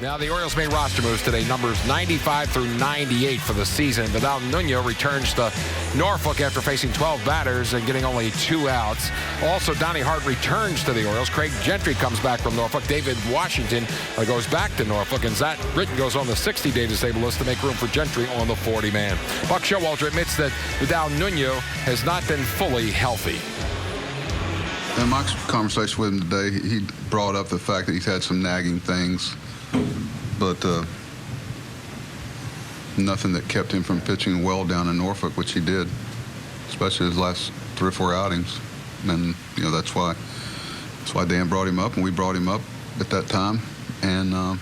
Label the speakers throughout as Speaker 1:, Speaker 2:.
Speaker 1: Now the Orioles made roster moves today, numbers 95 through 98 for the season. Vidal Nuno returns to Norfolk after facing 12 batters and getting only 2 outs. Also, Donnie Hart returns to the Orioles. Craig Gentry comes back from Norfolk. David Washington goes back to Norfolk. And Zach Britton goes on the 60-day disabled list to make room for Gentry on the 40-man. Buck Showalter admits that Vidal Nuno has not been fully healthy.
Speaker 2: In my conversation with him today, he brought up the fact that he's had some nagging things, but nothing that kept him from pitching well down in Norfolk, which he did, especially his last 3 or 4 outings. And you know that's why Dan brought him up, and we brought him up at that time. And the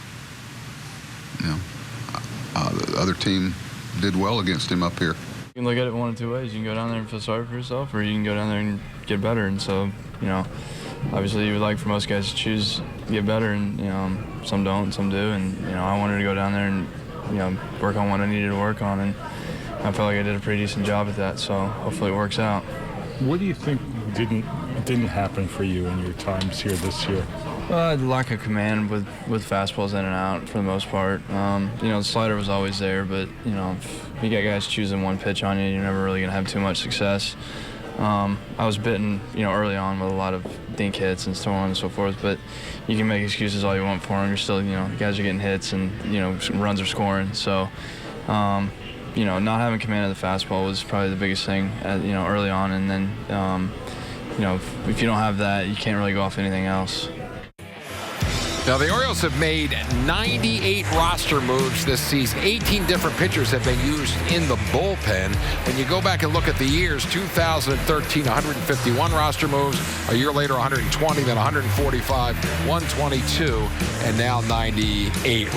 Speaker 2: other team did well against him up here.
Speaker 3: You can look at it one of 2 ways. You can go down there and feel sorry for yourself, or you can go down there and get better. And so, you know, obviously you would like for most guys to choose to get better, and, you know, some don't, some do. And, you know, I wanted to go down there and, you know, work on what I needed to work on. And I felt like I did a pretty decent job at that, so hopefully it works out.
Speaker 4: What do you think didn't happen for you in your times here this year?
Speaker 3: Well, the lack of command with fastballs in and out for the most part. You know, the slider was always there, but, you know, if you get guys choosing one pitch on you, you're never really going to have too much success. I was bitten, you know, early on with a lot of dink hits and so on and so forth, but you can make excuses all you want for them. You're still, you know, guys are getting hits and, you know, runs are scoring. So, you know, not having command of the fastball was probably the biggest thing, you know, early on. And then, you know, if you don't have that, you can't really go off anything else.
Speaker 1: Now, the Orioles have made 98 roster moves this season. 18 different pitchers have been used in the bullpen. When you go back and look at the years, 2013, 151 roster moves. A year later, 120, then 145, 122, and now 98.